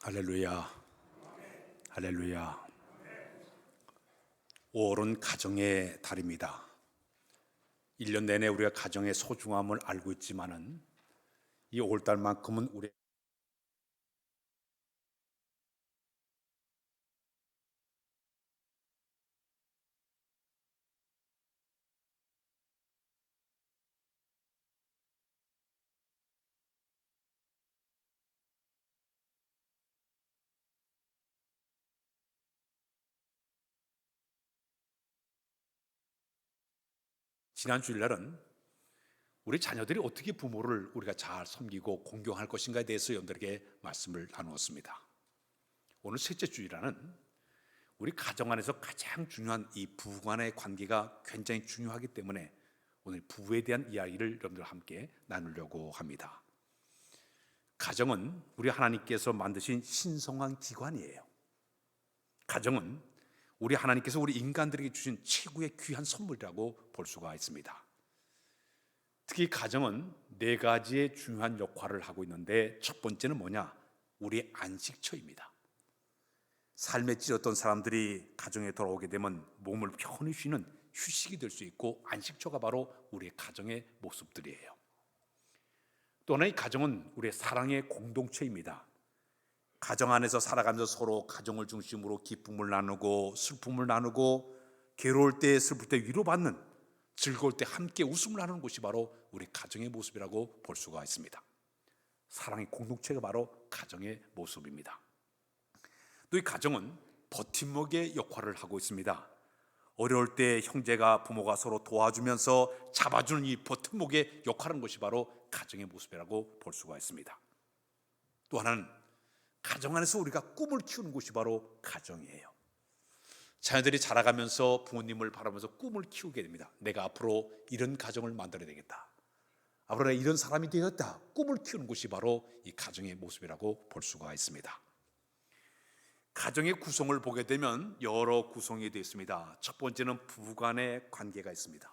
할렐루야, 할렐루야. 5월은 가정의 달입니다. 1년 내내 우리가 가정의 소중함을 알고 있지만은 이 5월달만큼은 우리 지난 주일날은 우리 자녀들이 어떻게 부모를 우리가 잘 섬기고 공경할 것인가에 대해서 여러분들에게 말씀을 나누었습니다. 오늘 셋째 주일에는 우리 가정 안에서 가장 중요한 이 부부 간의 관계가 굉장히 중요하기 때문에 오늘 부부에 대한 이야기를 여러분들과 함께 나누려고 합니다. 가정은 우리 하나님께서 만드신 신성한 기관이에요. 가정은 우리 하나님께서 우리 인간들에게 주신 최고의 귀한 선물이라고 볼 수가 있습니다. 특히 가정은 네 가지의 중요한 역할을 하고 있는데 첫 번째는 뭐냐? 우리의 안식처입니다. 삶에 찌렸던 사람들이 가정에 돌아오게 되면 몸을 편히 쉬는 휴식이 될 수 있고 안식처가 바로 우리의 가정의 모습들이에요. 또 하나 이 가정은 우리의 사랑의 공동체입니다. 가정 안에서 살아가면서 서로 가정을 중심으로 기쁨을 나누고 슬픔을 나누고 괴로울 때 슬플 때 위로받는, 즐거울 때 함께 웃음을 나누는 곳이 바로 우리 가정의 모습이라고 볼 수가 있습니다. 사랑의 공동체가 바로 가정의 모습입니다. 또 이 가정은 버팀목의 역할을 하고 있습니다. 어려울 때 형제가 부모가 서로 도와주면서 잡아주는 이 버팀목의 역할을 하는 것이 바로 가정의 모습이라고 볼 수가 있습니다. 또 하나는 가정 안에서 우리가 꿈을 키우는 곳이 바로 가정이에요. 자녀들이 자라가면서 부모님을 바라보면서 꿈을 키우게 됩니다. 내가 앞으로 이런 가정을 만들어야 되겠다. 앞으로 내가 이런 사람이 되었다. 꿈을 키우는 곳이 바로 이 가정의 모습이라고 볼 수가 있습니다. 가정의 구성을 보게 되면 여러 구성이 되어 있습니다. 첫 번째는 부부간의 관계가 있습니다.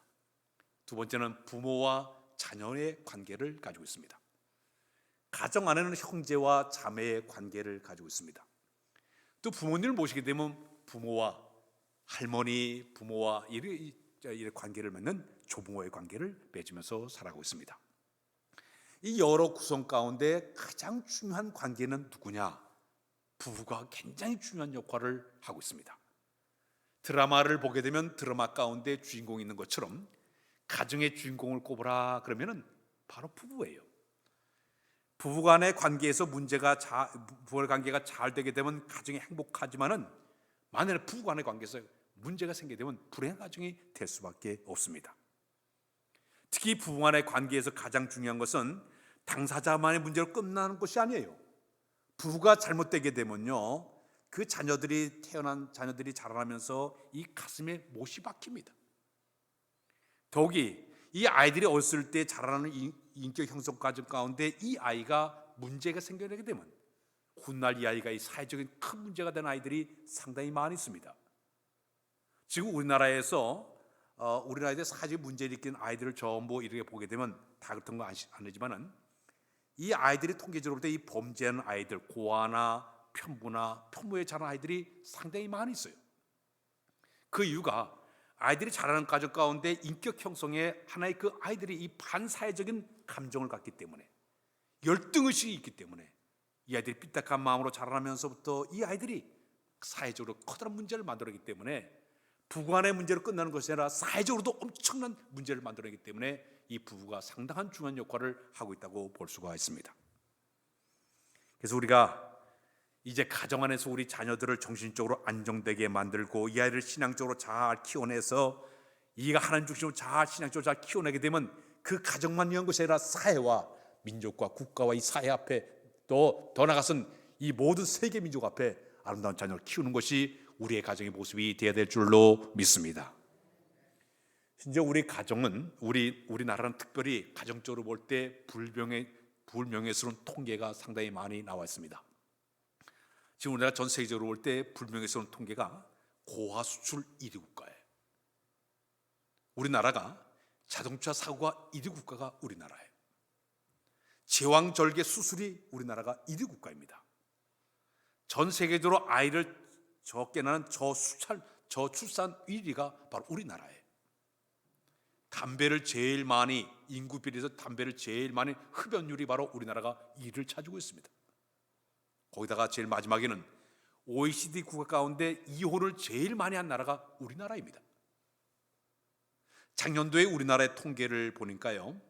두 번째는 부모와 자녀의 관계를 가지고 있습니다. 가정 안에는 형제와 자매의 관계를 가지고 있습니다. 또 부모님을 모시게 되면 부모와 할머니, 부모와 이런 관계를 맺는 조부모의 관계를 맺으면서 살아가고 있습니다. 이 여러 구성 가운데 가장 중요한 관계는 누구냐? 부부가 굉장히 중요한 역할을 하고 있습니다. 드라마를 보게 되면 드라마 가운데 주인공이 있는 것처럼 가정의 주인공을 꼽으라 그러면은 바로 부부예요. 부부간의 관계에서 부부 관계가 잘 되게 되면 가정이 행복하지만은 만약에 부부간의 관계에서 문제가 생기게 되면 불행한 가정이 될 수밖에 없습니다. 특히 부부간의 관계에서 가장 중요한 것은 당사자만의 문제로 끝나는 것이 아니에요. 부부가 잘못되게 되면요, 그 태어난 자녀들이 자라나면서 이 가슴에 못이 박힙니다. 더욱이 이 아이들이 어렸을 때 자라나는 인격 형성 과정 가운데 이 아이가 문제가 생겨나게 되면 훗날 이 아이가 이 사회적인 큰 문제가 된 아이들이 상당히 많이 있습니다. 지금 우리나라에서 사회적 문제를 일으키는 아이들을 전부 이렇게 보게 되면 다 그렇던 거 아니지만은 이 아이들이 통계적으로 볼 때 이 범죄하는 아이들, 고아나 편부나 편부에 자란 아이들이 상당히 많이 있어요. 그 이유가 아이들이 자라는 과정 가운데 인격 형성에 하나의 그 아이들이 이 반사회적인 감정을 갖기 때문에, 열등의식이 있기 때문에 이 아이들이 삐딱한 마음으로 자라나면서부터 이 아이들이 사회적으로 커다란 문제를 만들어내기 때문에 부부 간의 문제로 끝나는 것이 아니라 사회적으로도 엄청난 문제를 만들어내기 때문에 이 부부가 상당한 중요한 역할을 하고 있다고 볼 수가 있습니다. 그래서 우리가 이제 가정 안에서 우리 자녀들을 정신적으로 안정되게 만들고 이 아이를 신앙적으로 잘 키워내서 이가 하나님 중심으로 잘 신앙적으로 잘 키워내게 되면 그 가정만 위한 것이 아니라 사회와 민족과 국가와 이 사회 앞에 또 더 나아가서는 이 모든 세계 민족 앞에 아름다운 자녀를 키우는 것이 우리의 가정의 모습이 되어야 될 줄로 믿습니다. 심지어 우리 가정은 우리나라는 특별히 가정적으로 볼 때 불명예스러운 통계가 상당히 많이 나와 있습니다. 지금 우리나라 전 세계적으로 볼 때 불명예스러운 통계가 고아 수출 1위 국가예요. 우리나라가 자동차 사고가 1위 국가가 우리나라예요. 제왕절개 수술이 우리나라가 1위 국가입니다. 전 세계적으로 아이를 적게 낳는 저출산 1위가 바로 우리나라예요. 담배를 제일 많이, 인구 비례에서 담배를 제일 많이 흡연율이 바로 우리나라가 1위를 차지하고 있습니다. 거기다가 제일 마지막에는 OECD 국가 가운데 이혼을 제일 많이 한 나라가 우리나라입니다. 작년도에 우리나라의 통계를 보니까요,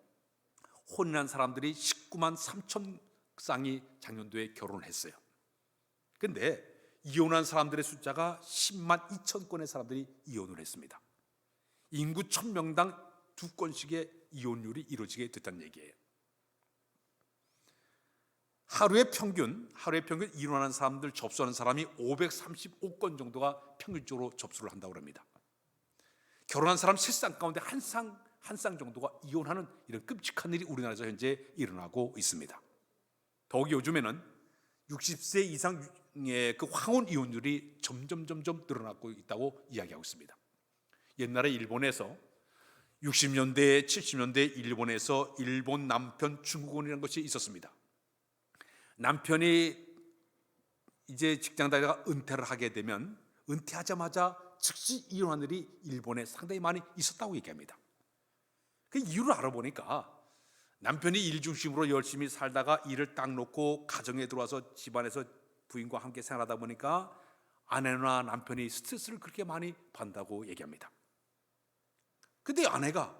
혼인한 사람들이 19만 3천 쌍이 작년도에 결혼을 했어요. 근데 이혼한 사람들의 숫자가 10만 2천 건의 사람들이 이혼을 했습니다. 인구 1000명당 2건씩의 이혼율이 이루어지게 됐다는 얘기예요. 하루에 평균 이혼하는 사람들, 접수하는 사람이 535건 정도가 평균적으로 접수를 한다고 합니다. 결혼한 사람 3쌍 가운데 한 쌍 정도가 이혼하는 이런 끔찍한 일이 우리나라에서 현재 일어나고 있습니다. 더욱이 요즘에는 60세 이상의 그 황혼 이혼율이 점점 늘어나고 있다고 이야기하고 있습니다. 옛날에 일본에서 60년대, 70년대 일본에서 일본 남편 중국혼이라는 것이 있었습니다. 남편이 이제 직장 다니다가 은퇴를 하게 되면 은퇴하자마자 즉시 이혼하는 일이 일본에 상당히 많이 있었다고 얘기합니다. 그 이유를 알아보니까 남편이 일 중심으로 열심히 살다가 일을 딱 놓고 가정에 들어와서 집안에서 부인과 함께 생활하다 보니까 아내나 남편이 스트레스를 그렇게 많이 받는다고 얘기합니다. 근데 아내가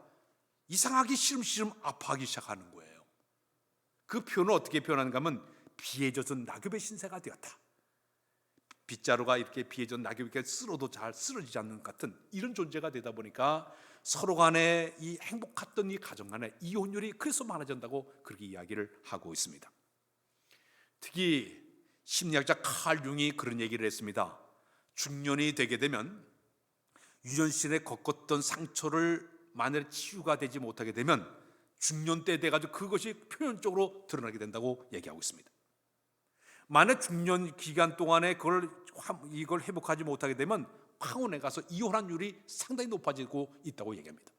이상하게 시름시름 아파하기 시작하는 거예요. 그 표현을 어떻게 표현하는가 하면 비에 젖은 낙엽의 신세가 되었다. 빗자루가 이렇게 비에 젖은 낙엽이 이렇게 쓸어도 잘 쓰러지지 않는 것 같은 이런 존재가 되다 보니까 서로 간에 이 행복했던 이 가정 간에 이혼율이 그래서 많아진다고 그렇게 이야기를 하고 있습니다. 특히 심리학자 칼 융이 그런 얘기를 했습니다. 중년이 되게 되면 유전신에 겪었던 상처를 만약에 치유가 되지 못하게 되면 중년 때 돼가지고 그것이 표현적으로 드러나게 된다고 얘기하고 있습니다. 만약 중년 기간 동안에 이걸 회복하지 못하게 되면 황혼에 가서 이혼한 율이 상당히 높아지고 있다고 얘기합니다.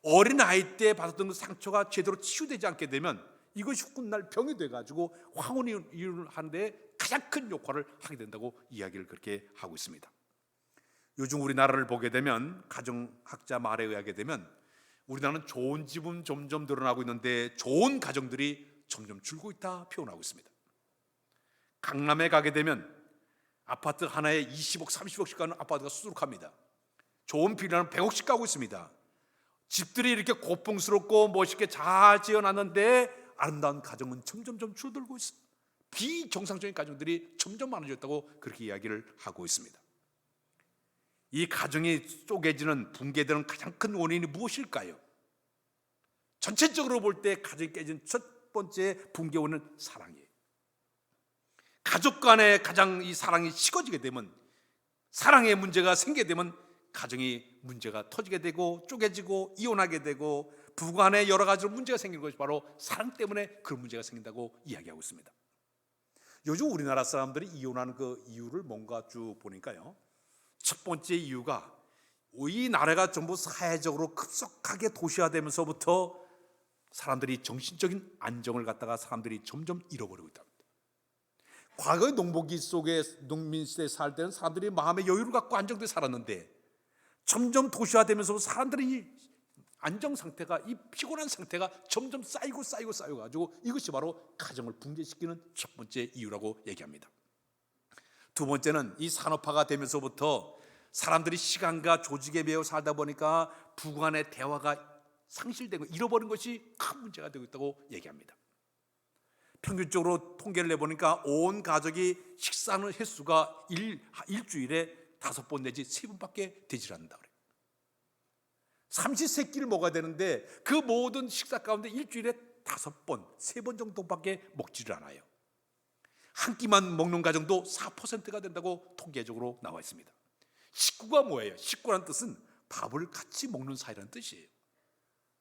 어린 아이 때 받았던 그 상처가 제대로 치유되지 않게 되면 이것이 훗날 병이 돼가지고 황혼을 하는데 가장 큰 역할을 하게 된다고 이야기를 그렇게 하고 있습니다. 요즘 우리나라를 보게 되면 가정학자 말에 의하게 되면 우리나라는 좋은 집은 점점 늘어나고 있는데 좋은 가정들이 점점 줄고 있다 표현하고 있습니다. 강남에 가게 되면 아파트 하나에 20억, 30억씩 가는 아파트가 수두룩합니다. 좋은 빌라는 100억씩 가고 있습니다. 집들이 이렇게 고풍스럽고 멋있게 잘 지어놨는데 아름다운 가정은 점점 줄어들고 있습니다. 비정상적인 가정들이 점점 많아졌다고 그렇게 이야기를 하고 있습니다. 이 가정이 쪼개지는, 붕괴되는 가장 큰 원인이 무엇일까요? 전체적으로 볼 때 가정이 깨진 첫 번째 붕괴 원인은 사랑이에요. 가족 간에 가장 이 사랑이 식어지게 되면, 사랑의 문제가 생기게 되면 가정이 문제가 터지게 되고 쪼개지고 이혼하게 되고 부부 간에 여러 가지로 문제가 생기는 것이 바로 사랑 때문에 그런 문제가 생긴다고 이야기하고 있습니다. 요즘 우리나라 사람들이 이혼하는 그 이유를 뭔가 쭉 보니까요, 첫 번째 이유가 이 나라가 전부 사회적으로 급속하게 도시화되면서부터 사람들이 정신적인 안정을 갖다가 사람들이 점점 잃어버리고 있다. 과거의 농부기 속에 농민 시대에 살 때는 사람들이 마음의 여유를 갖고 안정되게 살았는데 점점 도시화되면서 사람들이 안정 상태가, 이 피곤한 상태가 점점 쌓여가지고 이것이 바로 가정을 붕괴시키는 첫 번째 이유라고 얘기합니다. 두 번째는 이 산업화가 되면서부터 사람들이 시간과 조직에 매여 살다 보니까 부부 간의 대화가 상실되고 잃어버린 것이 큰 문제가 되고 있다고 얘기합니다. 평균적으로 통계를 내보니까 온 가족이 식사하는 횟수가 일주일에 5번 내지 3번밖에 되질 않는다 그래요. 삼시세끼를 먹어야 되는데 그 모든 식사 가운데 일주일에 5번, 3번 정도밖에 먹지를 않아요. 한 끼만 먹는 가정도 4%가 된다고 통계적으로 나와 있습니다. 식구가 뭐예요? 식구란 뜻은 밥을 같이 먹는 사이라는 뜻이에요.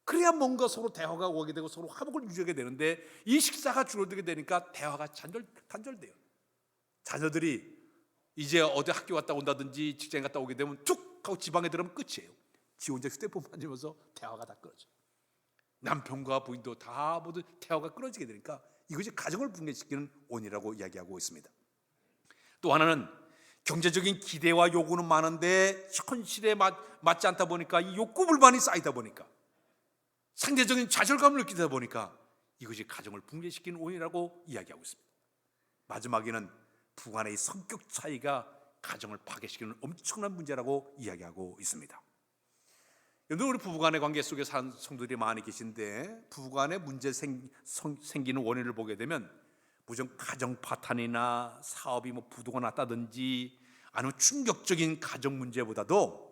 그래야 뭔가 서로 대화가 오게 되고 서로 화목을 유지하게 되는데 이 식사가 줄어들게 되니까 대화가 단절돼요. 자녀들이 이제 어디 학교 갔다 온다든지 직장 갔다 오게 되면 툭 하고 지방에 들어가면 끝이에요. 지 혼자 휴대폰 만지면서 대화가 다 끊어져요. 남편과 부인도 다 모두 대화가 끊어지게 되니까 이것이 가정을 붕괴시키는 원인이라고 이야기하고 있습니다. 또 하나는 경제적인 기대와 요구는 많은데 현실에 맞지 않다 보니까 이 욕구 불만이 쌓이다 보니까 상대적인 좌절감을 느끼다 보니까 이것이 가정을 붕괴시키는 원인이라고 이야기하고 있습니다. 마지막에는 부부간의 성격 차이가 가정을 파괴시키는 엄청난 문제라고 이야기하고 있습니다. 여러분, 우리 부부간의 관계 속에 사는 성도들이 많이 계신데 부부간의 문제 생기는 원인을 보게 되면 무슨 가정 파탄이나 사업이 부도가 났다든지 아니면 충격적인 가정 문제보다도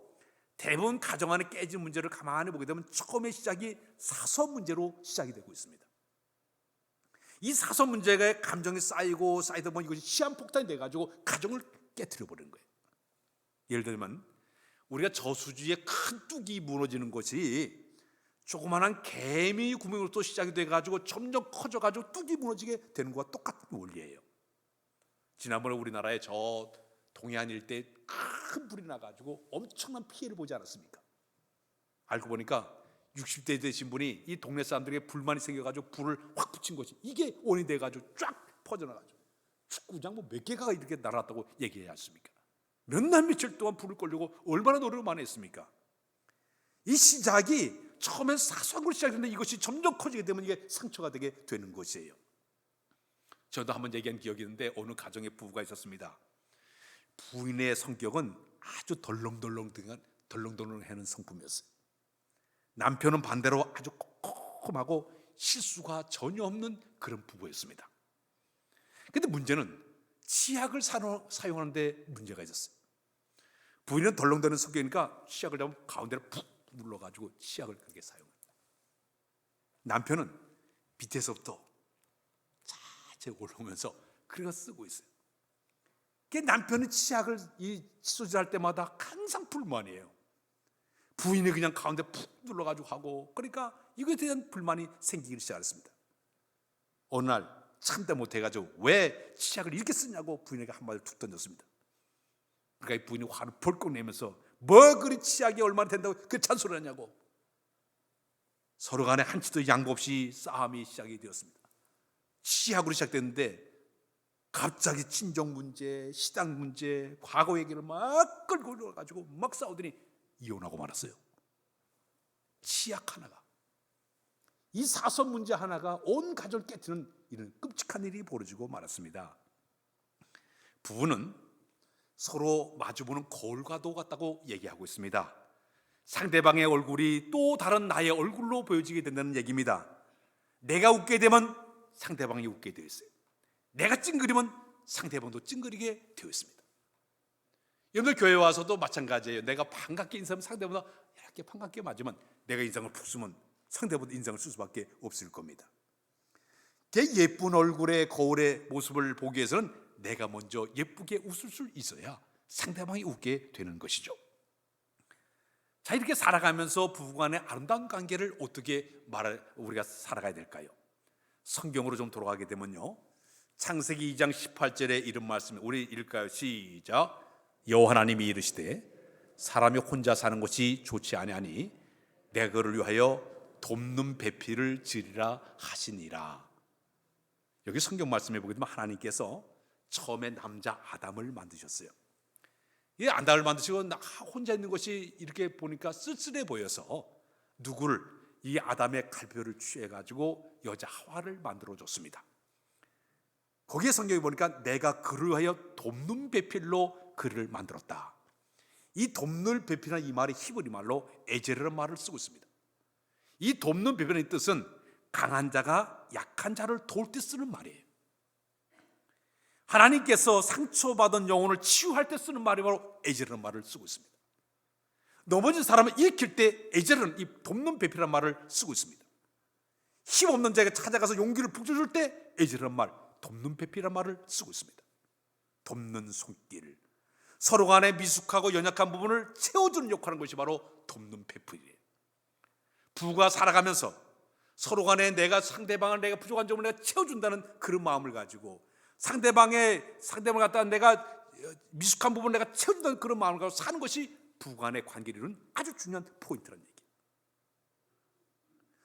대부분 가정 안에 깨진 문제를 가만히 보게 되면 처음에 시작이 사소 문제로 시작이 되고 있습니다. 이 사소 문제가 감정이 쌓이고 쌓이다 보면 이것이 시한폭탄이 돼가지고 가정을 깨트려 버리는 거예요. 예를 들면 우리가 저수지에 큰 뚝이 무너지는 것이 조그마한 개미 구멍으로부터 시작이 돼가지고 점점 커져가지고 뚝이 무너지게 되는 것과 똑같은 원리예요. 지난번에 우리나라에 저 동해안 일대에 큰 불이 나가지고 엄청난 피해를 보지 않았습니까? 알고 보니까 60대 되신 분이 이 동네 사람들에게 불만이 생겨가지고 불을 확 붙인 것이 이게 원인이 돼가지고 쫙 퍼져나가지고 축구장 몇 개가 이렇게 날아갔다고 얘기해야 했습니까? 몇 날 며칠 동안 불을 끌려고 얼마나 노력을 많이 했습니까? 이 시작이 처음엔 사소한 걸로 시작했는데 이것이 점점 커지게 되면 이게 상처가 되게 되는 것이에요. 저도 한번 얘기한 기억이 있는데 어느 가정에 부부가 있었습니다. 부인의 성격은 아주 덜렁덜렁하는 성품이었어요. 남편은 반대로 아주 꼼꼼하고 실수가 전혀 없는 그런 부부였습니다. 그런데 문제는 치약을 사용하는데 문제가 있었어요. 부인은 덜렁대는 성격이니까 치약을 잡으면 가운데를 푹 눌러가지고 치약을 그렇게 사용합니다. 남편은 밑에서부터 자체 올라오면서 그래가 쓰고 있어요. 남편은 치약을 칫솔질할 때마다 항상 불만이에요. 부인이 그냥 가운데 푹 눌러가지고 하고, 그러니까 이거에 대한 불만이 생기기 시작했습니다. 어느 날 참다 못해가지고 왜 치약을 이렇게 쓰냐고 부인에게 한마디를 툭 던졌습니다. 그러니까 이 부인이 화를 벌컥 내면서 뭐 그리 치약이 얼마나 된다고 그 잔소리 하냐고, 서로 간에 한치도 양보 없이 싸움이 시작이 되었습니다. 치약으로 시작됐는데 갑자기 친정 문제, 시당 문제, 과거 얘기를 막 끌고 올라가지고 막 싸우더니 이혼하고 말았어요. 치약 하나가, 이 사소한 문제 하나가 온 가정을 깨트리는 이런 끔찍한 일이 벌어지고 말았습니다. 부부는 서로 마주보는 거울과도 같다고 얘기하고 있습니다. 상대방의 얼굴이 또 다른 나의 얼굴로 보여지게 된다는 얘기입니다. 내가 웃게 되면 상대방이 웃게 되어 있어요. 내가 찡그리면 상대방도 찡그리게 되어 있습니다. 여러분들 교회 와서도 마찬가지예요. 내가 반갑게 인사하면 상대보다 이렇게 반갑게 맞으면 내가 인상을 푹 쓰면 상대보다 인상을 쓸 수밖에 없을 겁니다. 그 예쁜 얼굴의 거울의 모습을 보기 위해서는 내가 먼저 예쁘게 웃을 수 있어야 상대방이 웃게 되는 것이죠. 자, 이렇게 살아가면서 부부간의 아름다운 관계를 어떻게 우리가 살아가야 될까요? 성경으로 좀 돌아가게 되면요, 창세기 2장 18절에 이런 말씀 우리 읽을까요? 시작. 여호와 하나님이 이르시되 사람이 혼자 사는 것이 좋지 아니하니 내가 그를 위하여 돕는 배필을 지으리라 하시니라. 여기 성경 말씀에 보게 되면 하나님께서 처음에 남자 아담을 만드셨어요. 이 아담을 만드시고 혼자 있는 것이 이렇게 보니까 쓸쓸해 보여서 누구를, 이 아담의 갈표를 취해가지고 여자 하와를 만들어줬습니다. 거기에 성경에 보니까 내가 그를 위하여 돕는 배필로 그를 만들었다. 이 돕는 배필이라는 이 말이 히브리 말로 에제르라는 말을 쓰고 있습니다. 이 돕는 배필의 뜻은 강한 자가 약한 자를 도울 때 쓰는 말이에요. 하나님께서 상처받은 영혼을 치유할 때 쓰는 말이 바로 에제르라는 말을 쓰고 있습니다. 넘어진 사람을 일으킬 때 에제르는 이 돕는 배필이라는 말을 쓰고 있습니다. 힘없는 자에게 찾아가서 용기를 북돋을 때 에제르라는 말, 돕는 배필이라는 말을 쓰고 있습니다. 돕는 손길, 서로 간에 미숙하고 연약한 부분을 채워주는 역할을 하는 것이 바로 돕는 배필이에요. 부부가 살아가면서 서로 간에 상대방을 내가 부족한 점을 내가 채워준다는 그런 마음을 가지고 상대방을 갖다가 내가 미숙한 부분을 내가 채워준다는 그런 마음을 가지고 사는 것이 부부 간의 관계를 이루는 아주 중요한 포인트라는 얘기예요.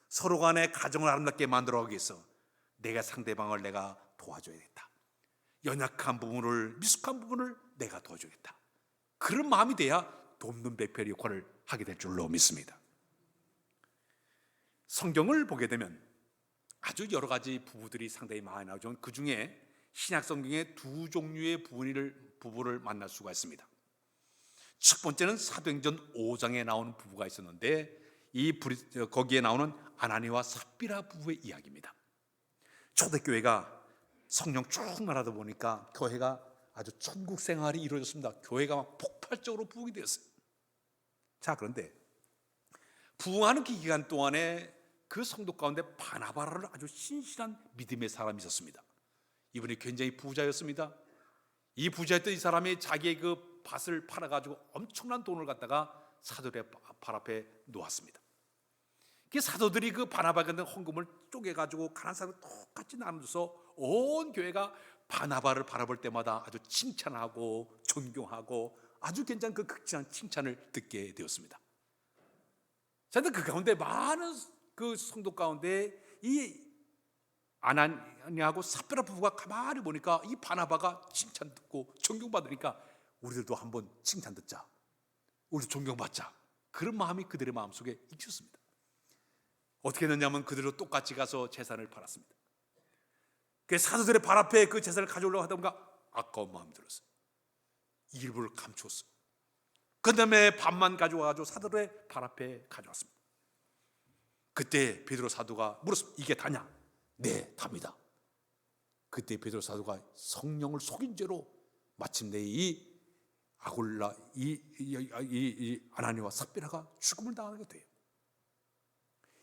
서로 간의 가정을 아름답게 만들어가기 위해서 내가 상대방을 내가 도와줘야겠다. 연약한 부분을, 미숙한 부분을 내가 도와주겠다. 그런 마음이 돼야 돕는 배필 역할을 하게 될 줄로 믿습니다. 성경을 보게 되면 아주 여러 가지 부부들이 상당히 많이 나오죠. 그 중에 신약 성경에 두 종류의 부부를 만날 수가 있습니다. 첫 번째는 사도행전 5장에 나오는 부부가 있었는데 거기에 나오는 아나니와 삽비라 부부의 이야기입니다. 초대교회가 성령 쭉 말하다 보니까 교회가 아주 천국 생활이 이루어졌습니다. 교회가 막 폭발적으로 부흥이 되었어요. 자, 그런데 부흥하는 그 기간 동안에 그 성도 가운데 바나바라를 아주 신실한 믿음의 사람이 있었습니다. 이분이 굉장히 부자였습니다. 이 부자였던 이 사람이 자기의 그 밭을 팔아가지고 엄청난 돈을 갖다가 사도들의 발 앞에 놓았습니다. 그 사도들이 그 바나바가 된 헌금을 쪼개가지고 가난한 사람을 똑같이 나눠줘서 온 교회가 바나바를 바라볼 때마다 아주 칭찬하고 존경하고 아주 괜찮은 그 극진한 칭찬을 듣게 되었습니다. 그런데 그 가운데 많은 그 성도 가운데 이 아나니하고 삽비라 부부가 가만히 보니까 이 바나바가 칭찬 듣고 존경받으니까 우리들도 한번 칭찬 듣자, 우리도 존경받자, 그런 마음이 그들의 마음속에 익혔습니다. 어떻게 했느냐면 그들도 똑같이 가서 재산을 팔았습니다. 그 사도들의 발 앞에 그 재산을 가져오려고 하다 보니까 아까운 마음이 들었어요. 일부를 감추었어요. 그 다음에 반만 가져와가지고 사도들의 발 앞에 가져왔습니다. 그때 베드로 사도가 물었습니다. 이게 다냐? 네, 답니다. 그때 베드로 사도가 성령을 속인 죄로 마침내 이 아굴라, 이 아나니와 삽비라가 죽음을 당하게 돼요.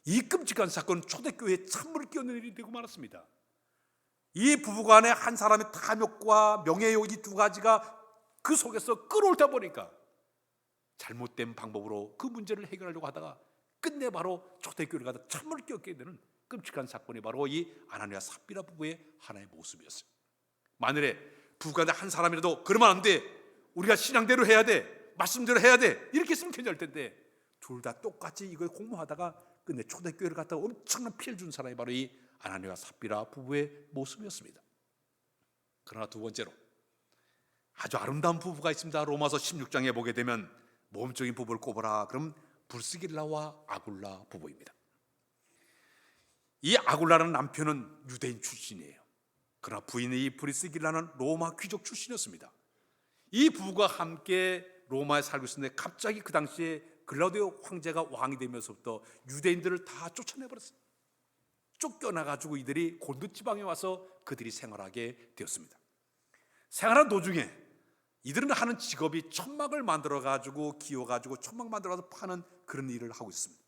이 끔찍한 사건은 초대교회에 찬물을 끼얹는 일이 되고 말았습니다. 이 부부간의 한 사람의 탐욕과 명예욕, 이 두 가지가 그 속에서 끌어올다 보니까 잘못된 방법으로 그 문제를 해결하려고 하다가 끝내 바로 초대교회를 가다 찬물을 끼얹게 되는 끔찍한 사건이 바로 이 아나니와 삽비라 부부의 하나의 모습이었어요. 만일에 부부간의 한 사람이라도 그러면 안 돼, 우리가 신앙대로 해야 돼, 말씀대로 해야 돼, 이렇게 했으면 괜찮을 텐데 둘 다 똑같이 이걸 공모하다가 끝내 초대교회를 갖다가 엄청난 피해를 준 사람이 바로 이 아나니와 삽비라 부부의 모습이었습니다. 그러나 두 번째로 아주 아름다운 부부가 있습니다. 로마서 16장에 보게 되면 모범적인 부부를 꼽아라. 그럼 브리스길라와 아굴라 부부입니다. 이 아굴라라는 남편은 유대인 출신이에요. 그러나 부인의 이 브리스길라는 로마 귀족 출신이었습니다. 이 부부가 함께 로마에 살고 있었는데 갑자기 그 당시에 글라우디오 황제가 왕이 되면서부터 유대인들을 다 쫓아내버렸어요. 쫓겨나가지고 이들이 곤두 지방에 와서 그들이 생활하게 되었습니다. 생활하는 도중에 이들은 하는 직업이 천막을 만들어가지고 기어가지고 천막 만들어서 파는 그런 일을 하고 있습니다.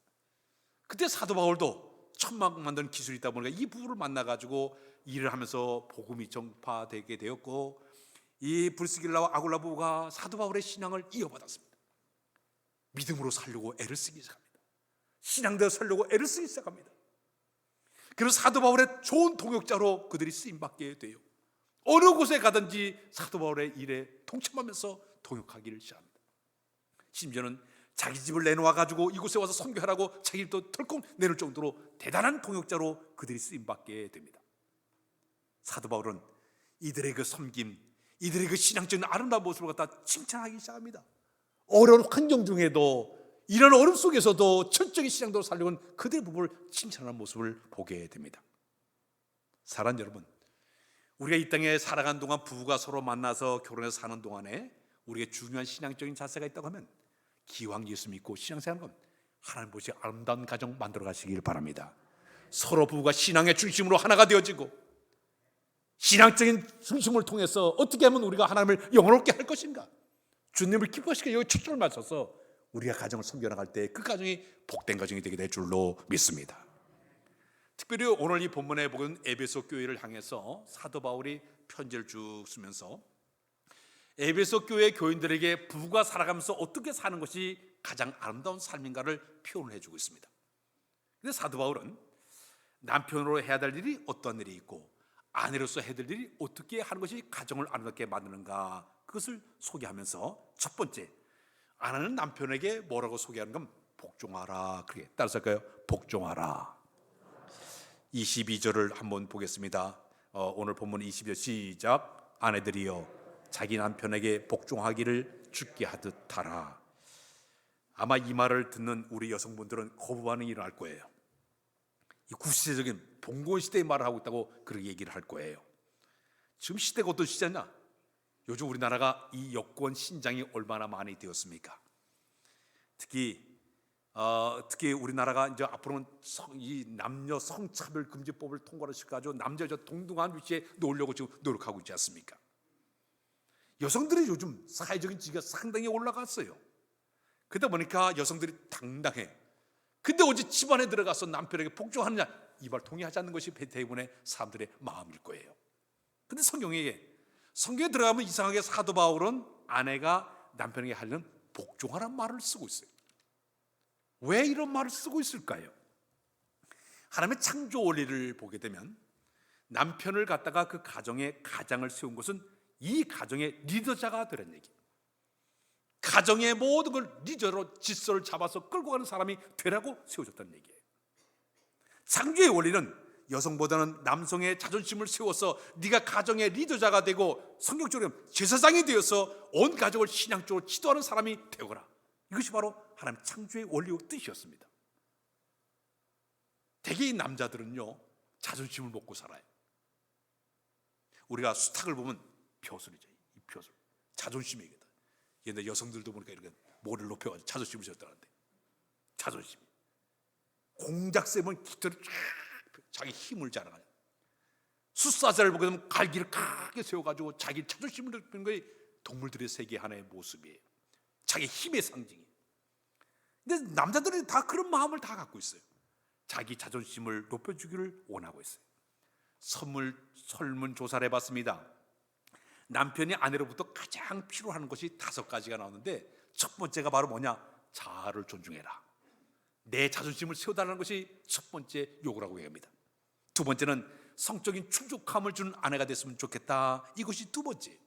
그때 사도 바울도 천막 만드는 기술이 있다 보니까 이 부부를 만나가지고 일을 하면서 복음이 전파되게 되었고, 이 브리스길라와 아굴라 부부가 사도 바울의 신앙을 이어받았습니다. 믿음으로 살려고 애를 쓰기 시작합니다. 신앙대로 살려고 애를 쓰기 시작합니다. 그래서 사도 바울의 좋은 동역자로 그들이 쓰임받게 돼요. 어느 곳에 가든지 사도 바울의 일에 동참하면서 동역하기를 시작합니다. 심지어는 자기 집을 내놓아가지고 이곳에 와서 선교하라고 자기 집도 털컥 내놓을 정도로 대단한 동역자로 그들이 쓰임받게 됩니다. 사도 바울은 이들의 그 섬김, 이들의 그 신앙적인 아름다운 모습을 갖다 칭찬하기 시작합니다. 어려운 환경 중에도, 이런 어려움 속에서도 철저히 신앙대로 살려온 그들의 부부를 칭찬하는 모습을 보게 됩니다. 사랑하는 여러분, 우리가 이 땅에 살아가는 동안 부부가 서로 만나서 결혼해서 사는 동안에 우리에게 중요한 신앙적인 자세가 있다고 하면 기왕 예수 믿고 신앙생활하는 건 하나님 보시 아름다운 가정 만들어 가시길 바랍니다. 서로 부부가 신앙의 중심으로 하나가 되어지고 신앙적인 중심을 통해서 어떻게 하면 우리가 하나님을 영원롭게 할 것인가, 주님을 기뻐시켜 여기 초점을 맞춰서 우리가 가정을 섬겨나갈 때 그 가정이 복된 가정이 되게 될 줄로 믿습니다. 특별히 오늘 이 본문에 보면 에베소 교회를 향해서 사도 바울이 편지를 쭉 쓰면서 에베소 교회 교인들에게 부부가 살아가면서 어떻게 사는 것이 가장 아름다운 삶인가를 표현을 해주고 있습니다. 그런데 사도 바울은 남편으로 해야 될 일이 어떤 일이 있고 아내로서 해야 될 일이 어떻게 하는 것이 가정을 아름답게 만드는가, 그것을 소개하면서 첫 번째, 아내는 남편에게 뭐라고 소개하는 건 복종하라. 그게 따라서 할까요? 복종하라. 22절을 한번 보겠습니다. 오늘 본문 22절 시작. 아내들이여 자기 남편에게 복종하기를 죽게 하듯 하라. 아마 이 말을 듣는 우리 여성분들은 거부 반응이 일어날 거예요. 이 구시대적인 봉건 시대의 말을 하고 있다고 그렇게 얘기를 할 거예요. 지금 시대가 어떤 시대냐? 요즘 우리나라가 이 여권 신장이 얼마나 많이 되었습니까? 특히 우리나라가 이제 앞으로는 이 남녀 성차별 금지법을 통과를 시켜가지고 남자 여자 동등한 위치에 놓으려고 지금 노력하고 있지 않습니까? 여성들이 요즘 사회적인 지위가 상당히 올라갔어요. 그러다 보니까 여성들이 당당해. 근데 어제 집안에 들어가서 남편에게 복종하느냐, 이 말 동의하지 않는 것이 대부분의 사람들의 마음일 거예요. 근데 성경에 들어가면 이상하게 사도 바울은 아내가 남편에게 하려는 복종하라는 말을 쓰고 있어요. 왜 이런 말을 쓰고 있을까요? 하나님의 창조 원리를 보게 되면 남편을 갖다가 그 가정의 가장을 세운 것은 이 가정의 리더자가 되라는 얘기예요. 가정의 모든 걸 리더로 질서를 잡아서 끌고 가는 사람이 되라고 세워졌다는 얘기예요. 창조의 원리는 여성보다는 남성의 자존심을 세워서 네가 가정의 리더자가 되고 성경적으로 제사장이 되어서 온 가족을 신앙적으로 지도하는 사람이 되거라. 이것이 바로 하나님 창조의 원리의 뜻이었습니다. 대개 이 남자들은요, 자존심을 먹고 살아요. 우리가 수탉을 보면 벼슬이죠. 이 벼슬, 자존심이거든. 옛날 여성들도 보니까 이렇게 머리를 높여가지고 자존심을 세웠다는데, 자존심. 공작새면 깃털을 쫙 자기 힘을 자랑하냐. 숫사자를 보게 되면 갈기를 크게 세워가지고 자기 자존심을 높이는 것이 동물들의 세계 하나의 모습이에요. 자기 힘의 상징이에요. 근데 남자들이 다 그런 마음을 다 갖고 있어요. 자기 자존심을 높여주기를 원하고 있어요. 설문조사를 해봤습니다. 남편이 아내로부터 가장 필요한 것이 5가지가 나오는데, 첫 번째가 바로 뭐냐? 자아를 존중해라. 내 자존심을 세워달라는 것이 첫 번째 요구라고 얘기합니다. 두 번째는 성적인 충족함을 주는 아내가 됐으면 좋겠다. 이것이 두 번째.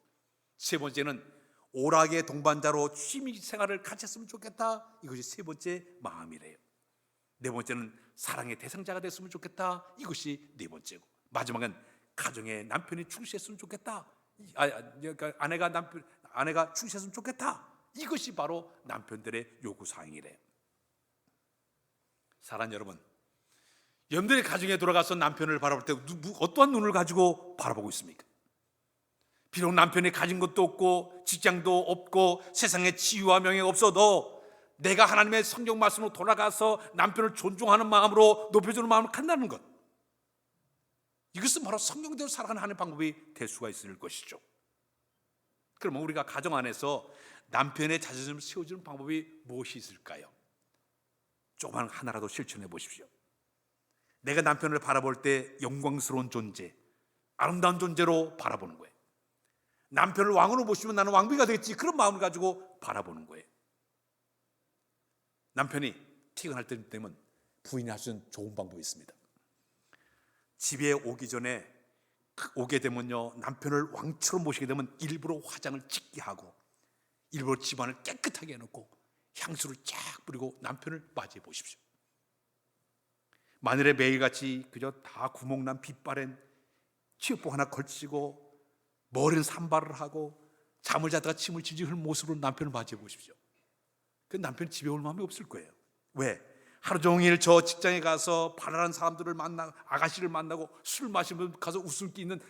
세 번째는 오락의 동반자로 취미 생활을 같이 했으면 좋겠다. 이것이 세 번째 마음이래요. 네 번째는 사랑의 대상자가 됐으면 좋겠다. 이것이 네 번째고, 마지막은 가정에 남편이 충실했으면 좋겠다. 아내가 충실했으면 좋겠다. 이것이 바로 남편들의 요구 사항이래요. 사랑하는 여러분, 여러분들의 가정에 돌아가서 남편을 바라볼 때 어떠한 눈을 가지고 바라보고 있습니까? 비록 남편이 가진 것도 없고 직장도 없고 세상에 지위와 명예가 없어도 내가 하나님의 성경 말씀으로 돌아가서 남편을 존중하는 마음으로 높여주는 마음을 갖는다는 것, 이것은 바로 성경대로 살아가는 하나님의 방법이 될 수가 있을 것이죠. 그러면 우리가 가정 안에서 남편의 자존심을 세워주는 방법이 무엇이 있을까요? 조금만 하나라도 실천해 보십시오. 내가 남편을 바라볼 때 영광스러운 존재, 아름다운 존재로 바라보는 거예요. 남편을 왕으로 보시면 나는 왕비가 되겠지, 그런 마음을 가지고 바라보는 거예요. 남편이 퇴근할 때 되면 부인이 할 수 있는 좋은 방법이 있습니다. 집에 오게 되면요, 남편을 왕처럼 모시게 되면 일부러 화장을 짙게 하고 일부러 집안을 깨끗하게 해놓고 향수를 쫙 뿌리고 남편을 맞이해 보십시오. 만일에 매일같이 그저 다 구멍난 빗바랜 취업복 하나 걸치고 머리는 산발을 하고 잠을 자다가 침을 질질 흘리는 모습으로 남편을 맞이해 보십시오. 그 남편 집에 올 마음이 없을 거예요. 왜? 하루 종일 저 직장에 가서 바라는 사람들을 만나고 아가씨를 만나고 술 마시면 가서 웃음기 있는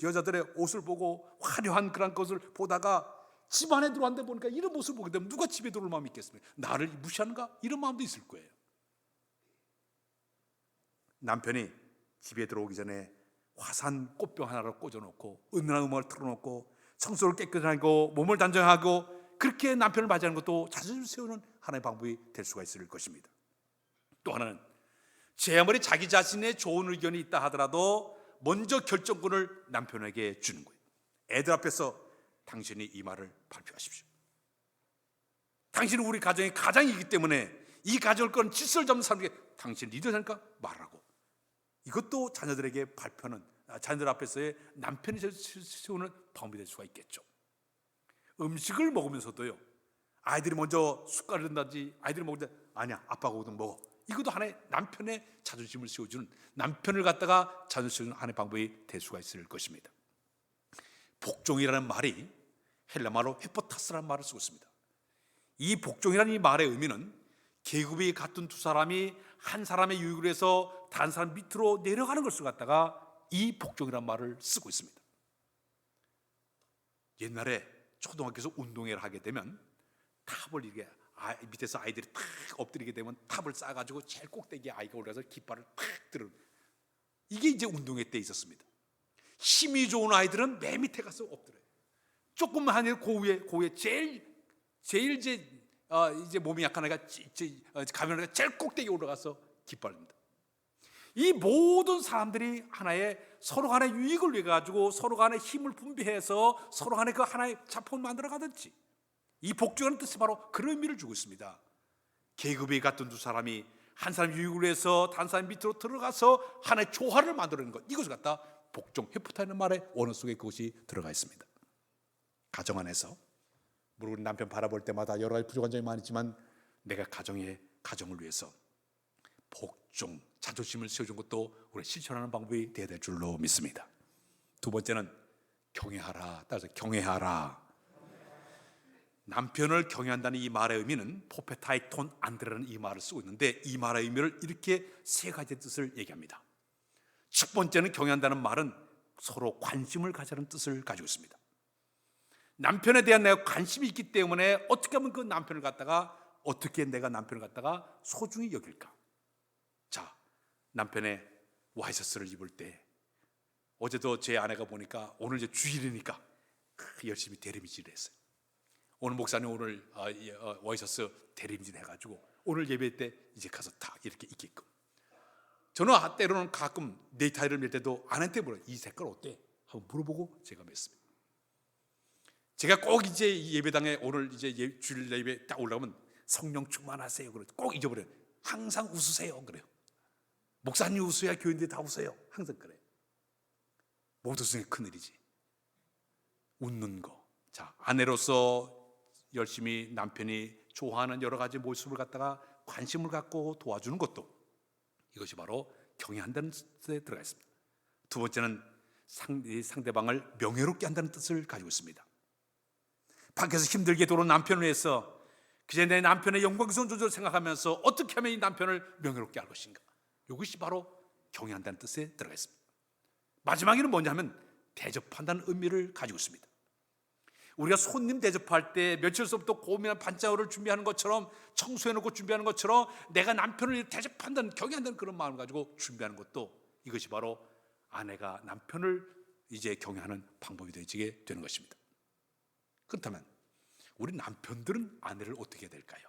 여자들의 옷을 보고 화려한 그런 것을 보다가 집 안에 들어왔는데 보니까 이런 모습을 보게 되면 누가 집에 들어올 마음이 있겠습니까? 나를 무시하는가? 이런 마음도 있을 거예요. 남편이 집에 들어오기 전에 화산 꽃병 하나를 꽂아놓고 은은한 음악을 틀어놓고 청소를 깨끗하게 하고 몸을 단정하고 그렇게 남편을 맞이하는 것도 자존심을 세우는 하나의 방법이 될 수가 있을 것입니다. 또 하나는 제 아무리 자기 자신의 좋은 의견이 있다 하더라도 먼저 결정권을 남편에게 주는 거예요. 애들 앞에서 당신이 이 말을 발표하십시오. 당신은 우리 가정의 가장이기 때문에 이 가정을 건 질서를 잡는 사람에게 당신 리더니까 말하고, 이것도 자녀들에게 발표하는, 자녀들 앞에서의 남편이 세우는 방법이 될 수가 있겠죠. 음식을 먹으면서도요, 아이들이 먼저 숟갈을 든다든지 아이들이 먹을 때 아니야 아빠가 오든 먹어, 이것도 하나의 남편의 자존심을 세워주는, 남편을 갖다가 자존심을 세우는 하나의 방법이 될 수가 있을 것입니다. 복종이라는 말이 헬라말로 헤포타스라는 말을 쓰고 있습니다. 이 복종이라는 이 말의 의미는 계급이 같은 두 사람이 한 사람의 유익을 위해서 다른 사람 밑으로 내려가는 것을 갖다가 이 복종이라는 말을 쓰고 있습니다. 옛날에 초등학교에서 운동회를 하게 되면 탑을 이렇게 밑에서 아이들이 탁 엎드리게 되면 탑을 쌓아가지고 제일 꼭대기에 아이가 올라가서 깃발을 탁 들어. 이게 이제 운동회 때 있었습니다. 힘이 좋은 아이들은 맨 밑에 가서 엎드려요. 조금만 하면 그 위에 제일 이제 몸이 약한 아이가 가면 아이가 제일 꼭대기에 올라가서 깃발입니다. 이 모든 사람들이 하나의 서로 간의 유익을 위해 가지고 서로 간의 힘을 분배해서 서로 간의 그 하나의 작품을 만들어 가든지, 이 복종하는 뜻이 바로 그런 의미를 주고 있습니다. 계급이 같은 두 사람이 한 사람 유익을 위해서 다른 사람 밑으로 들어가서 하나의 조화를 만들어내는 것, 이것을 갖다 복종, 헤프타는 말의 원어 속에 그것이 들어가 있습니다. 가정 안에서 물론 우리 남편 바라볼 때마다 여러 가지 부족한 점이 많지만 내가 가정을 위해서 복종, 자존심을 세워준 것도 우리 실천하는 방법이 되어야 될 줄로 믿습니다. 두 번째는 경외하라. 따라서 경외하라. 남편을 경외한다는 이 말의 의미는 포페타이톤 안드레라는 이 말을 쓰고 있는데, 이 말의 의미를 이렇게 세 가지 뜻을 얘기합니다. 첫 번째는 경외한다는 말은 서로 관심을 가지는 뜻을 가지고 있습니다. 남편에 대한 내가 관심이 있기 때문에 어떻게 하면 그 남편을 갖다가 어떻게 내가 남편을 갖다가 소중히 여길까? 자, 남편의 와이셔츠를 입을 때 어제도 제 아내가 보니까 오늘 이제 주일이니까 열심히 대리미질을 했어요. 오늘 목사님 오늘 와이셔츠 대리미질 해가지고 오늘 예배 때 이제 가서 다 이렇게 입게끔. 저는 때로는 가끔 네이타이를 맬 때도 아내한테 물어요. 이 색깔 어때? 하고 물어보고 제가 맸습니다. 제가 꼭 이제 예배당에 오늘 이제 주일 예배 딱 올라가면 성령 충만하세요. 그래 꼭 잊어버려요. 항상 웃으세요. 그래요. 목사님 웃어야 교인들이 다 웃어요. 항상 그래요. 모두 중에 큰일이지. 웃는 거. 자, 아내로서 열심히 남편이 좋아하는 여러 가지 모습을 갖다가 관심을 갖고 도와주는 것도, 이것이 바로 경외한다는 뜻에 들어가 있습니다. 두 번째는 상대방을 명예롭게 한다는 뜻을 가지고 있습니다. 밖에서 힘들게 돌아온 남편을 위해서 그제 내 남편의 영광스러운 존재를 생각하면서 어떻게 하면 이 남편을 명예롭게 할 것인가, 이것이 바로 경외한다는 뜻에 들어가 있습니다. 마지막에는 뭐냐면 대접한다는 의미를 가지고 있습니다. 우리가 손님 대접할 때 며칠 전부터 고민한 반찬을 준비하는 것처럼, 청소해놓고 준비하는 것처럼 내가 남편을 대접한다는, 경외한다는 그런 마음을 가지고 준비하는 것도, 이것이 바로 아내가 남편을 이제 경외하는 방법이 되게 되는 것입니다. 그렇다면 우리 남편들은 아내를 어떻게 해야 될까요?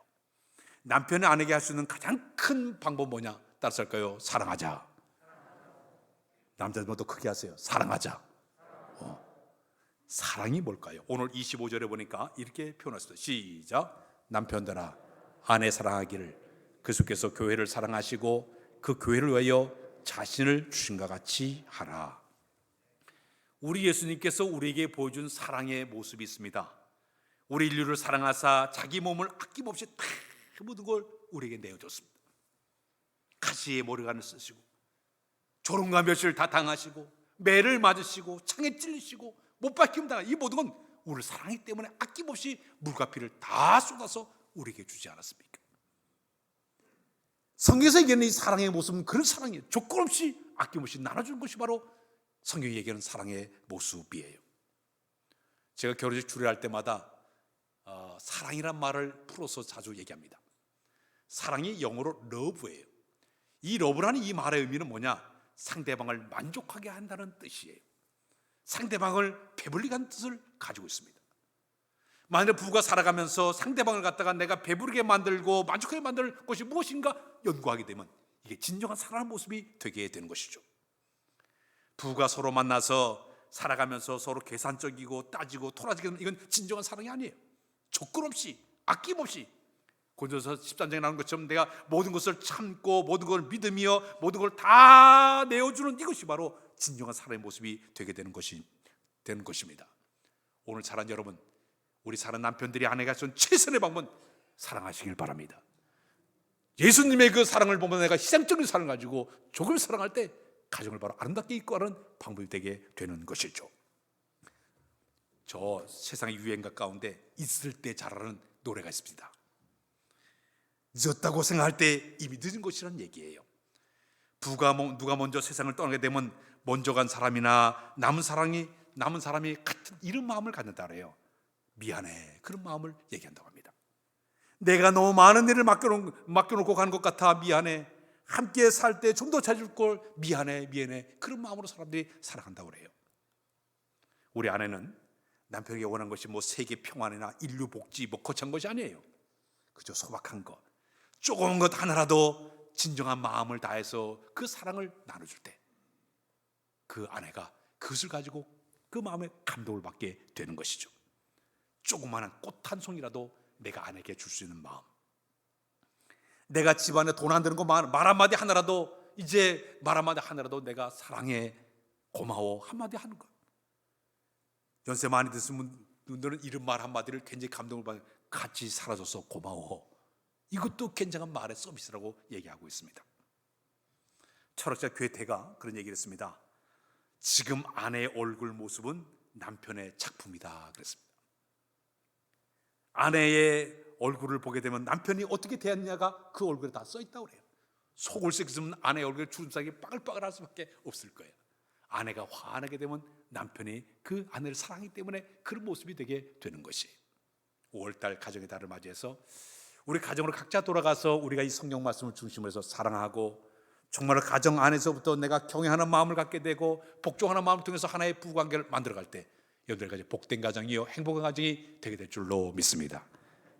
남편이 아내에게 할 수 있는 가장 큰 방법은 뭐냐? 따라서 할까요? 사랑하자. 남자들도 크게 하세요. 사랑하자. 사랑이 뭘까요? 오늘 25절에 보니까 이렇게 표현했어요. 시작. 남편들아 아내 사랑하기를 그리스도께서 교회를 사랑하시고 그 교회를 위하여 자신을 주신 것 같이 하라. 우리 예수님께서 우리에게 보여준 사랑의 모습이 있습니다. 우리 인류를 사랑하사 자기 몸을 아낌없이 다 모든 걸 우리에게 내어줬습니다. 가시의 머리관을 쓰시고 조롱과 멸시를 다 당하시고 매를 맞으시고 창에 찔리시고 못 박힘 당한 이 모든 건 우리를 사랑하기 때문에 아낌없이 물과 피를 다 쏟아서 우리에게 주지 않았습니까? 성경에서 얘기하는 이 사랑의 모습은 그런 사랑이에요. 조건 없이 아낌없이 나눠주는 것이 바로 성경이 얘기하는 사랑의 모습이에요. 제가 결혼식 주례할 때마다 사랑이란 말을 풀어서 자주 얘기합니다. 사랑이 영어로 love예요. 이 love라는 이 말의 의미는 뭐냐? 상대방을 만족하게 한다는 뜻이에요. 상대방을 배불리게 하는 뜻을 가지고 있습니다. 만약 부부가 살아가면서 상대방을 갖다가 내가 배부르게 만들고 만족하게 만들 것이 무엇인가 연구하게 되면 이게 진정한 사랑의 모습이 되게 되는 것이죠. 부부가 서로 만나서 살아가면서 서로 계산적이고 따지고 토라지게 되면 이건 진정한 사랑이 아니에요. 조건 없이 아낌없이 고린도서 13장에 나오는 것처럼 내가 모든 것을 참고 모든 걸 믿으며 모든 걸 다 내어주는 이것이 바로 진정한 사랑의 모습이 되게 되는 것입니다. 오늘 사랑 여러분, 우리 사는 남편들이 아내가 준 최선의 방법은 사랑하시길 바랍니다. 예수님의 그 사랑을 보면 내가 희생적인 사랑을 가지고 조금 사랑할 때 가정을 바로 아름답게 이끌어가는 방법이 되게 되는 것이죠. 저 세상의 유행가 가운데 있을 때 잘하는 노래가 있습니다. 늦었다고 생각할 때 이미 늦은 것이라는 얘기예요. 누가 먼저 세상을 떠나게 되면 먼저 간 사람이나 남은 사람이 같은 이런 마음을 갖는다 그래요. 미안해, 그런 마음을 얘기한다고 합니다. 내가 너무 많은 일을 맡겨놓고 가는 것 같아, 미안해. 함께 살 때 좀 더 잘해줄 걸, 미안해. 그런 마음으로 사람들이 살아간다고 그래요. 우리 아내는 남편에게 원한 것이 세계 평안이나 인류 복지 거창한 것이 아니에요. 그저 소박한 것, 조그만 것 하나라도 진정한 마음을 다해서 그 사랑을 나눠줄 때 그 아내가 그것을 가지고 그 마음에 감동을 받게 되는 것이죠. 조그마한 꽃 한 송이라도 내가 아내에게 줄 수 있는 마음, 내가 집안에 돈 안 드는 거 말 한마디 하나라도, 이제 말 한마디 하나라도 내가 사랑해, 고마워 한마디 하는 것. 연세 많이 드신 분들은 이런 말 한마디를 굉장히 감동을 받는, 같이 살아줘서 고마워, 이것도 굉장한 말의 서비스라고 얘기하고 있습니다. 철학자 괴테가 그런 얘기를 했습니다. 지금 아내의 얼굴 모습은 남편의 작품이다 그랬습니다. 아내의 얼굴을 보게 되면 남편이 어떻게 대했냐가 그 얼굴에 다 써있다고 그래요. 속을 썩으면 아내의 얼굴에 주름살이 빠글빠글할 수밖에 없을 거예요. 아내가 화나게 되면 남편이 그 아내를 사랑하기 때문에 그런 모습이 되게 되는 것이. 5월달 가정의 달을 맞이해서 우리 가정으로 각자 돌아가서 우리가 이 성경 말씀을 중심으로 해서 사랑하고, 정말 가정 안에서부터 내가 경외하는 마음을 갖게 되고 복종하는 마음을 통해서 하나의 부부관계를 만들어갈 때 여러분들까지 복된 가정이요 행복한 가정이 되게 될 줄로 믿습니다.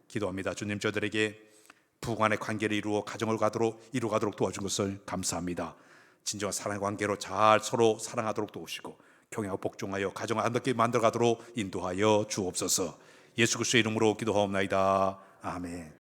기도합니다. 주님, 저들에게 부부간의 관계를 이루어가도록 도와준 것을 감사합니다. 진정한 사랑의 관계로 잘 서로 사랑하도록 도우시고 경외하고 복종하여 가정을 아름답게 만들어가도록 인도하여 주옵소서. 예수 그리스도의 이름으로 기도하옵나이다. 아멘.